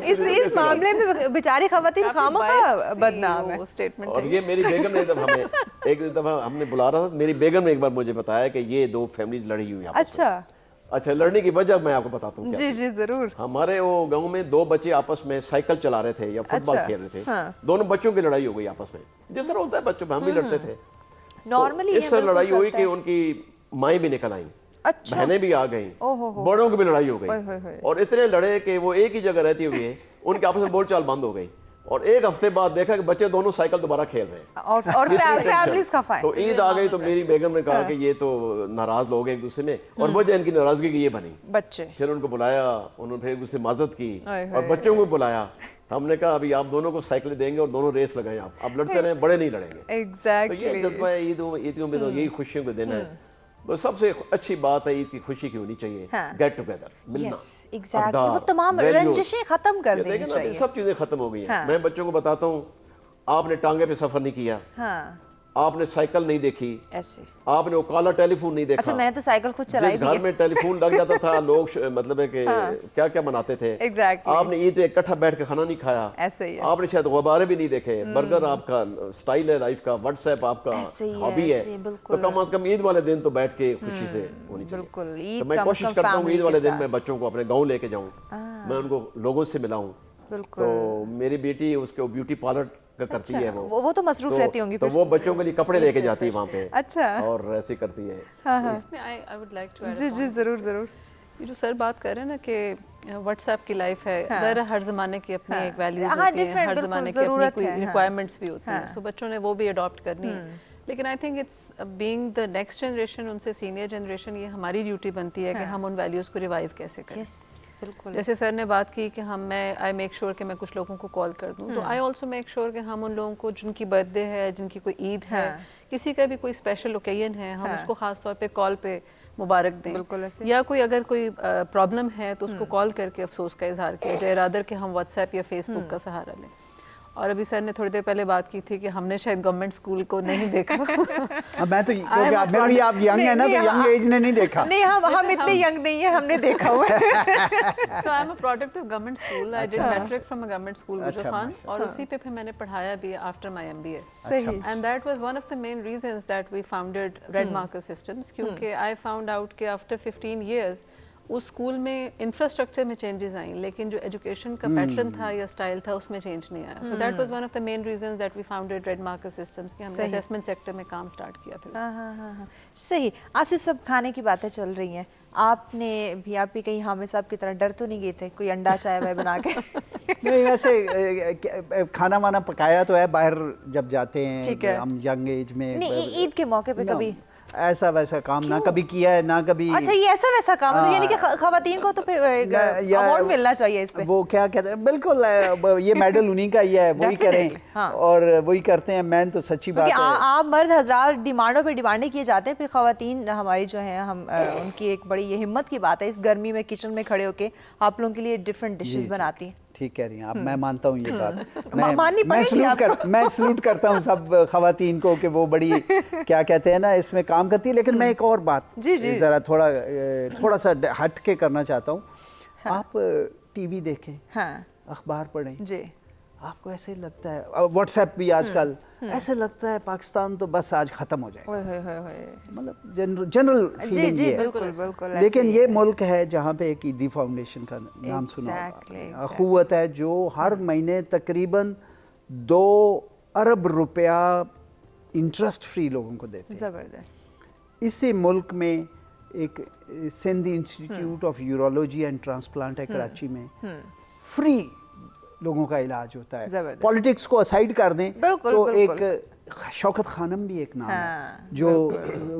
اس معاملے میں بیچاری خواتین خامخواہ بدنام ہے. اور یہ میری بیگم نے جب ہمیں ایک دفعہ ہم نے بلا رہا تھا, میری بیگم نے ایک بار مجھے بتایا کہ یہ دو فیملیز لڑی ہوئی ہیں. اچھا, لڑنے کی وجہ میں آپ کو بتاتا ہوں. جی جی ضرور. ہمارے وہ گاؤں میں دو بچے آپس میں سائیکل چلا رہے تھے یا فٹ بال کھیل رہے تھے, دونوں بچوں کی لڑائی ہو گئی آپس میں, جس طرح ہوتا ہے بچوں میں, ہم بھی لڑتے تھے نارملی. اس طرح لڑائی ہوئی کہ ان کی مائیں بھی نکل آئیں, بہنیں بھی آ گئیں, بڑوں کی بھی لڑائی ہو گئی, اور اتنے لڑے کہ وہ ایک ہی جگہ رہتی ہوئی ہیں, ان کے آپس میں بول چال بند ہو گئی. اور ایک ہفتے بعد دیکھا کہ بچے دونوں سائیکل دوبارہ کھیل رہے ہیں, اور فیملیز کا فائن. تو عید آ گئی تو میری بیگم نے کہا کہ یہ تو ناراض لوگ ہیں ایک دوسرے میں, اور وجہ ان کی ناراضگی کی یہ بنی بچے. پھر ان کو بلایا, انہوں نے پھر ایک دوسرے سے معذرت کی, اور بچوں کو بلایا. ہم نے کہا ابھی آپ دونوں کو سائیکلیں دیں گے اور دونوں ریس لگائیں, آپ لڑتے رہیں, بڑے نہیں لڑیں گے. تو یہ جذبہ ہے عیدوں میں, تو یہی خوشیوں کے دن ہے. تو سب سے اچھی بات ہے عید کی خوشی کی ہونی چاہیے, گیٹ ٹوگیدر, ملنا. وہ تمام رنجشیں ختم کر دینی چاہیے. سب چیزیں ختم ہو گئی ہیں. میں بچوں کو بتاتا ہوں آپ نے ٹانگے پہ سفر نہیں کیا, آپ نے سائیکل نہیں دیکھی, ایسے آپ نے وہ کالا ٹیلی فون نہیں دیکھا. اچھا میں نے تو سائیکل خود چلائی بھی ہے. گھر میں ٹیلی فون لگ جاتا تھا, لوگ مطلب ہے کہ کیا کیا مناتے تھے. آپ نے عید پہ اکٹھا بیٹھ کے کھانا نہیں کھایا. ایسے ہی آپ نے شاید غبارے بھی نہیں دیکھے. برگر آپ کا سٹائل ہے لائف کا, واٹس ایپ آپ کا ہابی ہے, تو کم از کم عید والے دن تو بیٹھ کے خوشی سے ہونی چاہیے. تو میں کوشش کرتا ہوں عید والے دن میں بچوں کو اپنے گاؤں لے کے جاؤں, میں ان کو لوگوں سے ملاؤں. تو میری بیٹی اس کو بیوٹی پارلر کا کرتی ہے, وہ تو مصروف رہتی ہوں گی, تو وہ بچوں کے لیے کپڑے لے کے جاتی ہے وہاں پہ. اچھا, اور ایسے کرتی ہے. اس میں I would like to add جی جی ضرور ضرور. یہ جو سر بات کر رہے ہیں نا کہ واٹس ایپ کی لائف ہے, ظاہر ہر زمانے کی اپنی ایک ویلیوز ہوتی ہیں, ہر زمانے کی اپنی کوئی ریکوائرمنٹس بھی ہوتی ہیں, سو بچوں نے وہ بھی اڈاپٹ کرنی ہے. لیکن I think it's being the next generation, ان سے سینئر جنریشن, یہ ہماری ڈیوٹی بنتی ہے کہ ہم ان ویلیوز کو ریوائیو کیسے کریں. جیسے سر نے بات کی کہ آئی میک شیور کہ میں کچھ لوگوں کو کال کر دوں, تو آئی آلسو میک شیور کہ ہم ان لوگوں کو جن کی برتھ ڈے ہے, جن کی کوئی عید ہے, کسی کا بھی کوئی اسپیشل اوکیزن ہے, ہم اس کو خاص طور پہ کال پہ مبارک دیں. یا کوئی اگر کوئی پرابلم ہے تو اس کو کال کر کے افسوس کا اظہار کیا جائے, رادر کہ ہم واٹس ایپ یا فیس بک کا سہارا لیں. اور ابھی سر نے تھوڑی دیر پہلے بات کی تھی کہ ہم نے شاید گورنمنٹ اسکول کو نہیں دیکھا. میں تو کیونکہ میرے لیے آپ ینگ ہیں نا, تو ینگ ایج نے نہیں دیکھا. نہیں ہم اتنے ینگ نہیں ہیں, ہم نے دیکھا ہوا ہے. So I'm a product of government school. I did metric from a government school, Gujafan, اور اسی پہ پھر میں نے پڑھایا بھی after my MBA. And that was one of the main reasons that we founded Red Marker Systems, کیونکہ I found out کہ after 15 years اس اسکول میں انفراسٹرکچر میں چینجز آئیں, لیکن جو ایجوکیشن کا پیٹرن تھا یا اسٹائل تھا اس میں چینج نہیں آیا. So that was one of the main reasons that we founded red marker systems, کہ ہم نے اسیسمنٹ سیکٹر میں کام اسٹارٹ کیا. پھر صحیح. آصف صاحب, کھانے کی باتیں چل رہی ہیں, آپ نے بھی کہیں حامد صاحب کی طرح ڈر تو نہیں گئے تھے کوئی انڈا چائے وائے بنا کے؟ نہیں, ویسے کھانا وانا پکایا تو ہے باہر جب جاتے ہیں ہم ینگ ایج میں. عید کے موقع پہ کبھی ایسا ویسا کام نہ کبھی کیا ہے, نہ کبھی. اچھا, یہ ایسا ویسا کام ہے, یعنی کہ خواتین کو تو پھر ایوارڈ ملنا چاہیے اس پہ. وہ کیا کہتے ہیں, بالکل یہ میڈل انہی کا ہی ہے, وہی کریں اور وہی کرتے ہیں. میں تو سچی بات ہے, آپ مرد ہزار ڈیمانڈوں پہ ڈیمانڈیں کیے جاتے ہیں, پھر خواتین ہماری جو ہیں, ہم ان کی ایک بڑی یہ ہمت کی بات ہے, اس گرمی میں کچن میں کھڑے ہو کے آپ لوگوں کے لیے ڈفرینٹ ڈشز بناتی ہیں. ٹھیک کہہ رہی ہیں آپ, میں مانتا ہوں یہ بات. میں سلوٹ کرتا ہوں سب خواتین کو کہ وہ بڑی کیا کہتے ہیں نا اس میں کام کرتی ہے. لیکن میں ایک اور بات ذرا تھوڑا سا ہٹ کے کرنا چاہتا ہوں. آپ ٹی وی دیکھیں, اخبار پڑھیں, آپ کو ایسے لگتا ہے, واٹس ایپ بھی آج کل, ایسے لگتا ہے پاکستان تو بس آج ختم ہو جائے, مطلب جنرل فیلنگ یہ ہے. لیکن یہ ملک ہے جہاں پہ ایک عیدی فاؤنڈیشن کا نام سنا ہوگا, اخوت ہے, جو ہر مہینے تقریباً 2 ارب روپیہ انٹرسٹ فری لوگوں کو دیتے ہیں. زبردست. اسی ملک میں ایک Sindh institute of urology and transplant ہے کراچی میں, فری لوگوں کا علاج ہوتا ہے. پولیٹکس کو اسائیڈ کر دیں تو ایک شوکت خانم بھی ایک نام ہے جو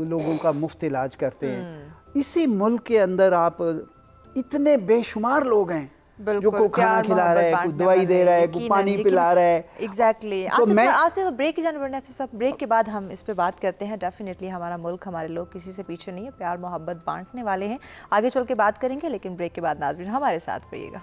لوگوں کا مفت علاج کرتے ہیں. اسی ملک کے اندر آپ اتنے بے شمار لوگ ہیں جو کو کھانا کھلا رہا ہے, کوئی دوائی دے رہا ہے, کوئی پانی پلا رہا ہے. ایگزیکٹلی. آصف بریک کی جانب بڑھنا ہے صاحب, بریک کے بعد ہم اس پہ بات کرتے ہیں. ڈیفینیٹلی ہمارا ملک, ہمارے لوگ کسی سے پیچھے نہیں ہے, پیار محبت بانٹنے والے ہیں. آگے چل کے بات کریں گے, لیکن بریک کے بعد ناظرین ہمارے ساتھ رہیے گا.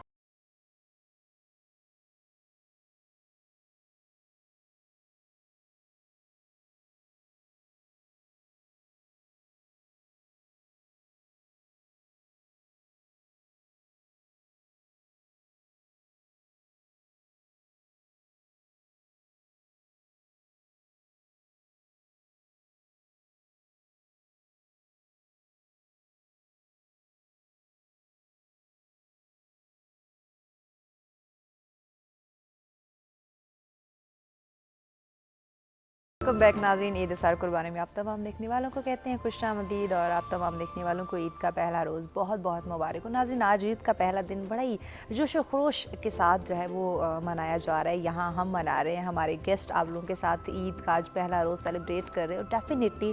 ویلکم بیک ناظرین. عید اسار قربانی میں آپ تمام دیکھنے والوں کو کہتے ہیں خوش آمدید, اور آپ تمام دیکھنے والوں کو عید کا پہلا روز بہت بہت مبارک ہو. ناظرین, آج عید کا پہلا دن بڑا ہی جوش و خروش کے ساتھ جو ہے وہ منایا جا رہا ہے. یہاں ہم منا رہے ہیں, ہمارے گیسٹ آپ لوگوں کے ساتھ عید کا آج پہلا روز سیلیبریٹ کر رہے ہیں. اور ڈیفینیٹلی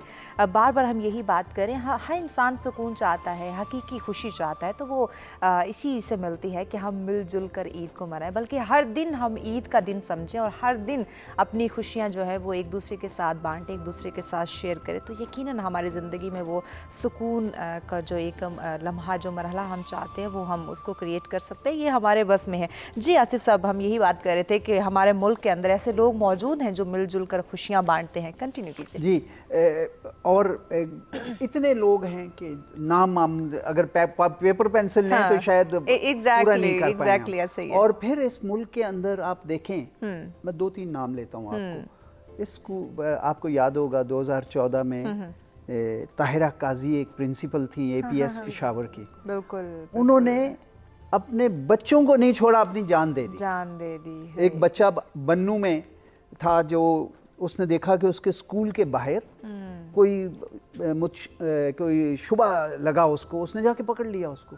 بار بار ہم یہی بات کریں, ہر انسان سکون چاہتا ہے, حقیقی خوشی چاہتا ہے, تو وہ اسی سے ملتی ہے کہ ہم مل جل کر عید کو منائیں, بلکہ ہر دن ہم عید کا دن سمجھیں اور ہر دن اپنی خوشیاں جو ہے وہ ایک دوسرے کے ساتھ بانٹیں, ایک دوسرے کے ساتھ شیئر کریں, تو یقیناً ہماری زندگی میں وہ سکون کا جو ایک لمحہ, جو مرحلہ ہم چاہتے ہیں, وہ ہم اس کو کریٹ کر سکتے ہیں. یہ ہمارے بس میں ہے. جی آصف صاحب, ہم یہی بات کر رہے تھے کہ ہمارے ملک کے اندر ایسے لوگ موجود ہیں جو مل جل کر خوشیاں بانٹتے ہیں. کنٹینیو کیجیے. جی, اور اتنے لوگ ہیں کہ نام اگر پیپر پینسل لیں تو شاید پورا نہیں کر پائیں. اور پھر اس ملک کے اندر آپ دیکھیں, میں 2-3 نام لیتا ہوں آپ کو. اس کو آپ کو یاد ہوگا 2014 میں طاہرہ قاضی ایک پرنسپل تھی اے پی ایس پشاور کی. بالکل. انہوں نے اپنے بچوں کو نہیں چھوڑا, اپنی جان دے دی. ایک بچہ بنو میں تھا جو اس نے دیکھا کہ اس کے اسکول کے باہر کوئی شبہ لگا اس نے جا کے پکڑ لیا اس کو,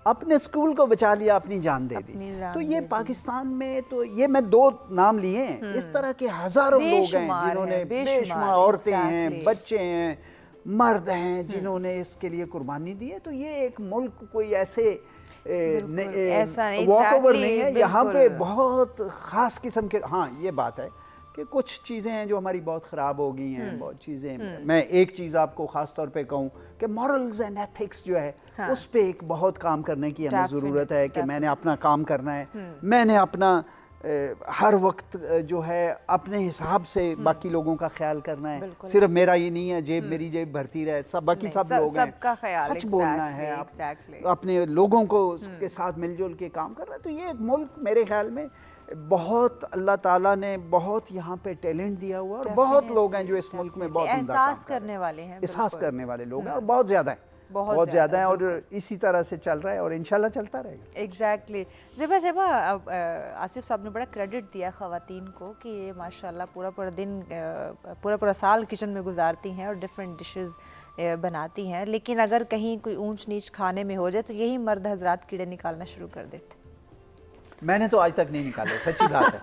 اپنے اسکول کو بچا لیا, اپنی جان دے دی. تو یہ پاکستان میں, تو یہ میں 2 نام لیے ہیں, اس طرح کے ہزاروں لوگ ہیں جنہوں نے, بے شمار عورتیں ہیں, بچے ہیں, مرد ہیں جنہوں نے اس کے لیے قربانی دی ہے. تو یہ ایک ملک کوئی ایسے واک اوور نہیں ہے. یہاں پہ بہت خاص قسم کے, ہاں یہ بات ہے کہ کچھ چیزیں ہیں جو ہماری بہت خراب ہو گئی ہیں, بہت چیزیں. میں ایک چیز آپ کو خاص طور پہ کہوں کہ مورلز اینڈ ایتھکس جو ہے, اس پہ ایک بہت کام کرنے کی ہمیں ضرورت ہے. کہ میں نے اپنا کام کرنا ہے, میں نے اپنا ہر وقت جو ہے اپنے حساب سے باقی لوگوں کا خیال کرنا ہے. صرف میرا ہی نہیں ہے میری جیب بھرتی رہے, باقی سب لوگ ہیں. سچ بولنا ہے, اپنے لوگوں کو کے ساتھ مل جل کے کام کرنا ہے. تو یہ ایک ملک میرے خیال میں بہت اللہ تعالیٰ نے بہت یہاں پہ ٹیلنٹ دیا ہوا, اور بہت لوگ ہیں جو اس ملک میں بہت احساس کرنے والے ہیں, احساس کرنے والے لوگ ہیں, اور بہت زیادہ ہیں, بہت زیادہ ہیں. اور اسی طرح سے چل رہا ہے اور انشاءاللہ چلتا رہے گا. ایگزیکٹلی. زیبا آصف صاحب نے بڑا کریڈٹ دیا خواتین کو کہ یہ ماشاءاللہ پورا دن, پورا سال کچن میں گزارتی ہیں اور ڈفرینٹ ڈشز بناتی ہیں, لیکن اگر کہیں کوئی اونچ نیچ کھانے میں ہو جائے تو یہی مرد حضرات کیڑے نکالنا شروع کر دیتے. میں نے تو آج تک نہیں نکالے, سچی بات ہے.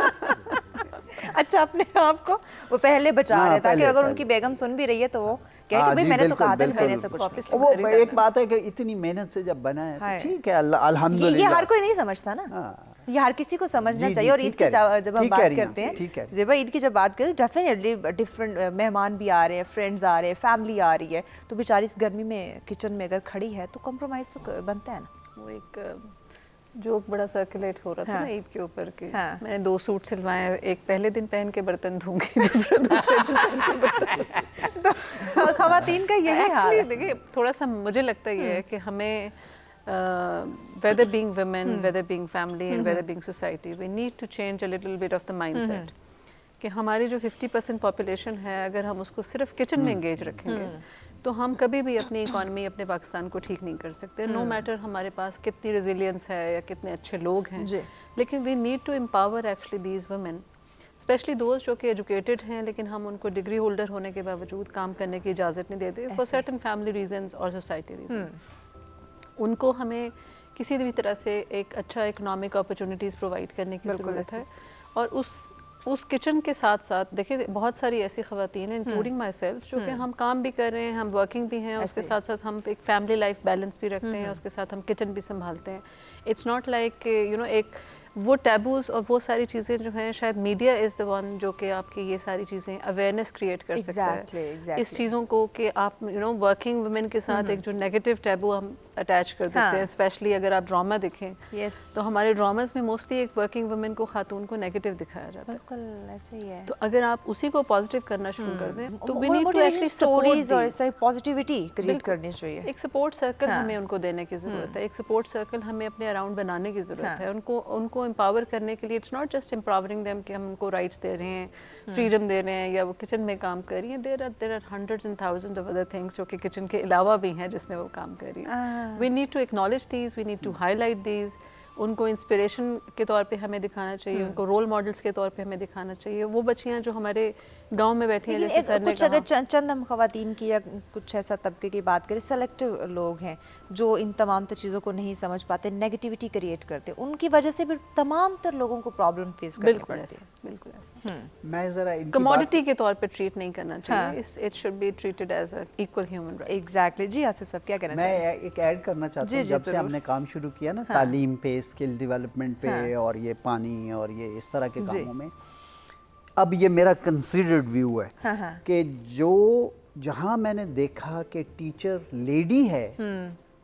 اچھا, اپنے آپ کو وہ پہلے بچا رہے تاکہ اگر ان کی بیگم سن بھی رہی ہے تو وہ کہتے ہیں میں نے تو کہا تھا میں نے سے کچھ. وہ ایک بات ہے کہ اتنی محنت سے جب بنا ہے تو ٹھیک ہے, الحمدللہ. یہ ہر کوئی نہیں سمجھتا نا, یہ ہر کسی کو سمجھنا چاہیے. اور عید کی جب ہم بات کرتے ہیں, زیبا عید کی جب بات کرتے ہیں, ڈیفینیٹلی ڈفرینٹ مہمان بھی آ رہے ہیں, فرینڈز آ رہے ہیں, فیملی آ رہی ہے, تو بیچاری اس گرمی میں کچن میں اگر کھڑی ہے تو کمپرومائز تو بنتا ہے نا. وہ ایک جوک بڑا سرکولیٹ ہو رہا تھا نا عید کے اوپر کہ میں نے 2 سوٹ سلوائے, ایک پہلے دن پہن کے برتن دھوں گی, دوسرے دن پہن کے برتن. تو خواتین کا یہی حال ہے. دیکھیے تھوڑا سا مجھے لگتا یہ ہے کہ ہمیں whether being women, whether being family and whether being society, we need to change a little bit of the mindset. کہ ہماری جو 50% پاپولیشن ہے, اگر ہم اس کو صرف کچن میں انگیج رکھیں گے تو ہم کبھی بھی اپنی اکانومی, اپنے پاکستان کو ٹھیک نہیں کر سکتے. نو میٹر ہمارے پاس کتنی ریزیلینس ہے یا کتنے اچھے لوگ ہیں, لیکن we need to empower actually these women, especially those جو کہ ایجوکیٹڈ ہیں لیکن ہم ان کو ڈگری ہولڈر ہونے کے باوجود کام کرنے کی اجازت نہیں دیتے فار سرٹن فیملی ریزنز اور سوسائٹی ریزن. ان کو ہمیں کسی بھی طرح سے ایک اچھا اکنامک اپرچونیٹیز پرووائڈ کرنے کی ضرورت ہے. اور اس کچن کے ساتھ ساتھ دیکھیں بہت ساری ایسی خواتین ہیں انکلوڈنگ مائی سیلف جو کہ ہم کام بھی کر رہے ہیں, ہم ورکنگ بھی ہیں, اس کے ساتھ ساتھ ہم ایک فیملی لائف بیلنس بھی رکھتے ہیں, اس کے ساتھ ہم کچن بھی سنبھالتے ہیں. اٹس ناٹ لائک ایک وہ ٹیبوز اور وہ ساری چیزیں جو ہیں, شاید میڈیا از دا ون جو کہ آپ کی یہ ساری چیزیں اویئرنیس کریٹ کر سکتا ہے اس چیزوں کو, کہ آپ ورکنگ ویمن کے ساتھ ایک جو نیگیٹو ٹیبو ہم اٹیچ کر دیتے ہیں. اسپیشلی اگر آپ ڈراما دیکھیں تو ہمارے ڈراماز میں موسٹلی ایک ورکنگ ویمن کو, خاتون کو نیگیٹو دکھایا جاتا ہے. بالکل ایسے ہی ہے. تو اگر آپ اسی کو پازیٹیو کرنا شروع کر دیں تو we need to actually stories اور اس طرح پازیٹیوٹی کریٹ کرنی چاہیے. ایک سپورٹ سرکل ہمیں ان کو دینے کی ضرورت ہے, ایک سپورٹ سرکل ہمیں اپنے اراؤنڈ بنانے کی ضرورت ہے. ان کو امپاور کرنے کے لیے it's not just empowering them کہ ہم ان کو رائٹس دے رہے ہیں, فریڈم دے رہے ہیں, یا وہ کچن میں کام کر رہی ہیں. There are hundreds and thousand of other things جو کہ کچن کے علاوہ بھی ہیں جس میں وہ کام کر رہی ہیں. We need to acknowledge these, we need to highlight these. ان کو انسپریشن کے طور پہ ہمیں دکھانا چاہیے, ان کو رول ماڈلز کے طور پہ ہمیں دکھانا چاہیے. وہ بچیاں جو ہمارے گاؤں میں بیٹھی ہیں, جیسے سر نے کچھ اگر چند ہم خواتین کی یا کچھ ایسا طبقے کی بات کریں, سلیکٹو لوگ ہیں جو ان تمام تر چیزوں کو نہیں سمجھ پاتے, نیگیٹیوٹی کریٹ کرتے, ان کی وجہ سے بھی تمام تر لوگوں کو پرابلم فیس کرنی پڑتی ہے. بالکل ایسا. میں ذرا کموڈٹی کے طور پہ ٹریٹ نہیں کرنا چاہیے, it should be treated as a equal human right. Exactly. جی آصف صاحب کیا کہنا چاہتے ہیں؟ میں ایک ایڈ کرنا چاہتا ہوں. جب سے ہم نے کام شروع کیا نا تعلیم پہ, اسکل ڈیولپمنٹ پہ, اور یہ پانی اور یہ اس طرح کے کاموں میں, اب یہ میرا کنسیڈرڈ ویو ہے کہ جہاں میں نے دیکھا کہ ٹیچر لیڈی ہے،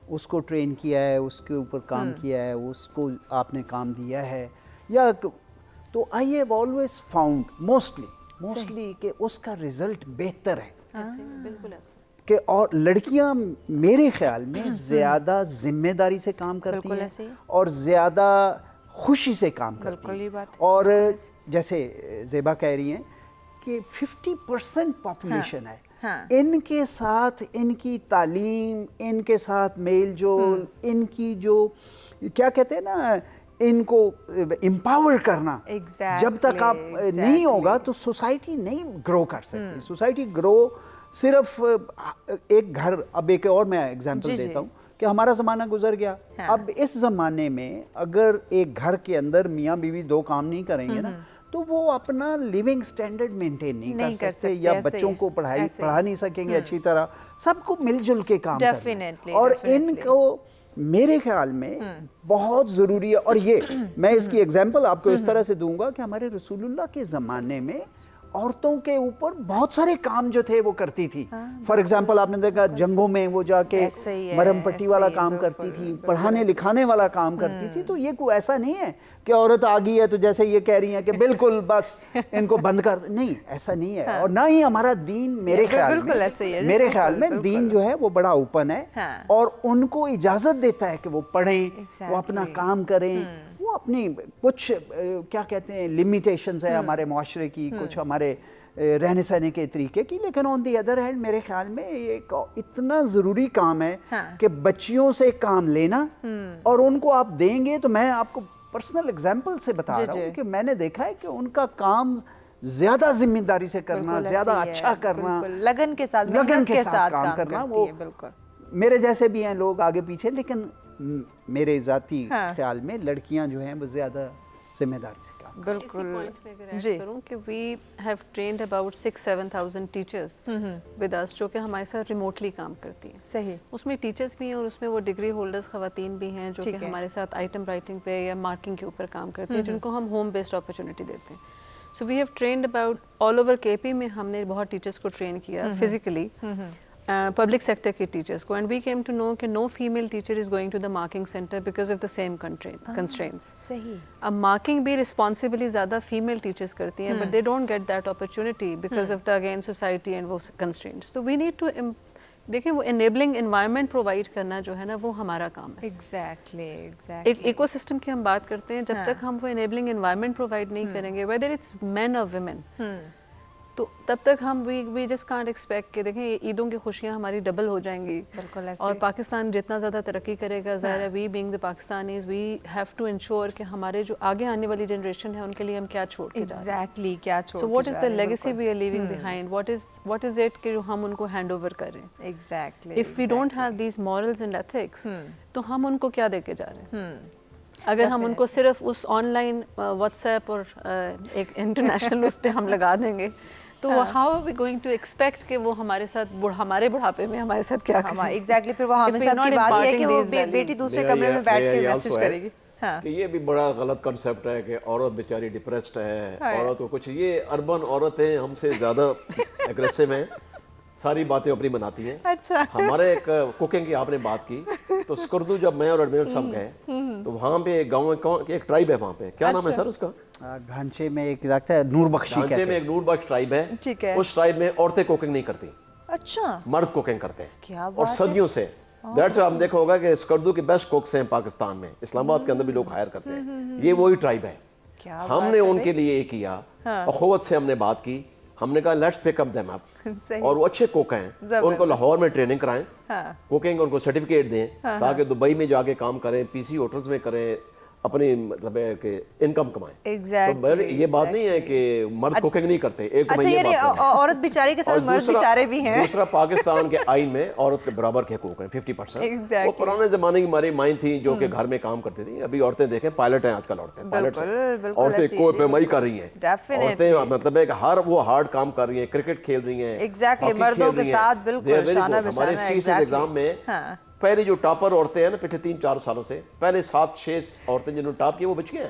اس کو ٹرین کیا ہے، اس کے اوپر کام کیا ہے، اس کو آپ نے کام دیا ہے، یا تو I have always found mostly کہ اس کا رزلٹ بہتر ہے، بالکل ایسا کہ اور لڑکیاں میرے خیال میں زیادہ ذمہ داری سے کام کرتی ہیں اور زیادہ خوشی سے کام کرتی ہیں، اور جیسے زیبا کہہ رہی ہیں کہ 50% پاپولیشن ہے، ان کے ساتھ ان کی تعلیم، ان کے ساتھ میل جول، ان کی جو کیا کہتے ہیں نا، ان کو امپاور کرنا، جب تک آپ نہیں ہوگا تو سوسائٹی نہیں گرو کر سکتی. سوسائٹی گرو صرف ایک گھر. اب ایک اور میں ایگزامپل دیتا ہوں کہ ہمارا زمانہ گزر گیا، اب اس زمانے میں اگر ایک گھر کے اندر میاں بیوی دو کام نہیں کریں گے نا تو وہ اپنا لیونگ سٹینڈرڈ مینٹین نہیں کر سکتے، یا بچوں کو پڑھا نہیں سکیں گے اچھی طرح. سب کو مل جل کے کام کرنا، اور ان کو میرے خیال میں بہت ضروری ہے. اور یہ میں اس کی ایگزامپل آپ کو اس طرح سے دوں گا کہ ہمارے رسول اللہ کے زمانے میں عورتوں کے اوپر بہت سارے کام جو تھے وہ کرتی تھی. فار ایگزامپل آپ نے دیکھا جنگوں میں وہ جا کے مرہم پٹی والا کام کرتی تھی، پڑھانے لکھانے والا کام کرتی تھی. تو یہ کوئی ایسا نہیں ہے کہ عورت آ گئی ہے تو جیسے یہ کہہ رہی ہیں کہ بالکل بس ان کو بند کر، نہیں ایسا نہیں ہے. اور نہ ہی ہمارا دین میرے خیال میں دین جو ہے وہ بڑا اوپن ہے اور ان کو اجازت دیتا ہے کہ وہ پڑھیں، وہ اپنا کام کریں. وہ اپنی کچھ کیا کہتے ہیں لمیٹیشنز ہیں ہمارے معاشرے کی، کچھ ہمارے رہنے سہنے کے طریقے کی، لیکن آن دی ادر ہینڈ میرے خیال میں ایک اتنا ضروری کام ہے کہ بچیوں سے کام لینا، اور ان کو آپ دیں گے تو میں آپ کو پرسنل ایگزامپل سے بتا رہا ہوں کہ میں نے دیکھا ہے کہ ان کا کام زیادہ ذمہ داری سے کرنا، زیادہ اچھا کرنا، لگن کے ساتھ کام کرنا. وہ میرے جیسے بھی ہیں لوگ آگے پیچھے، لیکن میرے ذاتی خیال میں لڑکیاں جو ہیں وہ زیادہ ذمہ داری سے کام. بالکل جی کروں کہ we have trained about 6-7,000 teachers with اس جو کہ ہمارے ساتھ ریموٹلی کام کرتی ہیں. صحیح. اس میں ٹیچرز بھی ہیں اور اس میں وہ ڈگری ہولڈرز خواتین بھی ہیں جو کہ ہمارے ساتھ آئٹم رائٹنگ پہ یا مارکنگ کے اوپر کام کرتی ہیں، جن کو ہم ہوم بیسڈ اپرچونٹی دیتے ہیں. So we have trained about all over KP میں ہم نے بہت ٹیچرز کو ٹرین کیا فزیکلی، پبلک سیکٹر کے ٹیچرز کو، and we came to know کہ no female teacher is going to the marking centre because of the same constraints. صحیح. اب مارکنگ بھی رسپانسبلی زیادہ فیمیل ٹیچرز کرتی ہیں، but they don't get that opportunity because of the again society and وہ constraints. تو we need to دیکھیں وہ انیبلنگ انوائرمنٹ پرووائڈ کرنا جو ہے نا وہ ہمارا کام ہے. ایگزیکٹلی. ایک ایکو سسٹم کی ہم بات کرتے ہیں، جب تک ہم وہ انیبلنگ انوائرمنٹ پرووائڈ نہیں کریں گے ویدر اٹس مین اور ویمن، تو تب تک ہم وی جسٹ کانٹ ایکسپیکٹ کہ دیکھیں عیدوں کی خوشیاں ہماری ڈبل ہو جائیں گی. اور پاکستان جتنا زیادہ ترقی کرے گا، ظاہر ہے we being the Pakistanis we have to ensure کہ ہمارے جو آگے آنے والی جنریشن ہے ان کے لیے ہم کیا چھوڑ کے جا رہے ہیں. ایگزیکٹلی کیا چھوڑ. So what is the legacy we are leaving behind, what is it کہ جو ہم ان کو ہینڈ اوور کریں. Exactly. If we don't have these morals and ethics تو ہم ان کو کیا دے کے جا رہے ہیں. اگر ہم ان کو صرف اس آن لائن واٹس ایپ اور ایک انٹرنیشنل اس پہ ہم لگا دیں گے تو how are we going to expect کہ وہ ہمارے ساتھ ہمارے بڑھاپے میں ہمارے ساتھ کیا کریں. ایگزیکٹلی. پھر وہ ہمیں سب کی بات ہے کہ وہ بیٹی دوسرے کمرے میں بیٹھ کے میسج کرے گی. کہ یہ بھی بڑا غلط کنسیپٹ ہے کہ عورت بیچاری ڈپریسڈ ہے، عورت کو کچھ، یہ اربن عورتیں ہم سے زیادہ ایگریسو ہیں، ساری باتیں اپنی بناتی ہیں. اچھا. ہمارے ایک کوکنگ کی آپ نے بات کی تو اسکردو جب میں اور اڈمیرل صاحب گئے تو وہاں پہ ایک گاؤں ایک ٹرائب ہے، وہاں پہ کیا نام ہے سر اس کا؟ گھانچے میں ایک رکھتا ہے نور بخشی، گھانچے میں ایک نور بخش ٹرائب ہے. اس ٹرائب میں عورتیں کوکنگ نہیں کرتی. اچھا. مرد کوکنگ کرتے ہیں اور صدیوں سے. دیٹس وائی آپ دیکھا ہوگا کہ اسکردو کے بیسٹ کوکس ہیں پاکستان میں، اسلام آباد کے اندر بھی لوگ ہائر کرتے ہیں. یہ وہی ٹرائب ہے. ہم نے ان کے لیے یہ کیا، اخوت سے ہم نے بات کی، ہم نے کہا let's pick up them up, اور وہ اچھے کوک ہیں، ان کو لاہور میں ٹریننگ کرائیں، کوکنگ ان کو سرٹیفکیٹ دیں تاکہ دبئی میں جا کے کام کریں، پی سی ہوٹلز میں کریں، اپنی مطلب ہے کہ انکم کمائیں. یہ بات نہیں ہے کہ مرد کوکنگ نہیں کرتے. ایک عورت بیچاری کے ساتھ مرد بیچارے بھی ہیں. دوسرا پاکستان کے آئین میں عورت کے برابر کے حقوق ہیں 50%. وہ پرانے زمانے کی ہماری مائیں تھیں جو کہ گھر میں کام کرتی تھیں. ابھی عورتیں دیکھیں پائلٹ ہیں آج کل، عورتیں کوئی پیمائی کر رہی ہیں، عورتیں مطلب ہے کہ ہر وہ ہارڈ کام کر رہی ہیں، کرکٹ کھیل رہی ہیں، مردوں کے ساتھ. بالکل. ہمارے سی ایگزام میں پہلی جو ٹاپر عورتیں ہیں نا پچھلے 3-4 سالوں سے، پہلے 7-6 عورتیں جنہوں نے ٹاپ کیا وہ بچ گئے ہیں.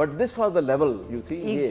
but this was the level, you see.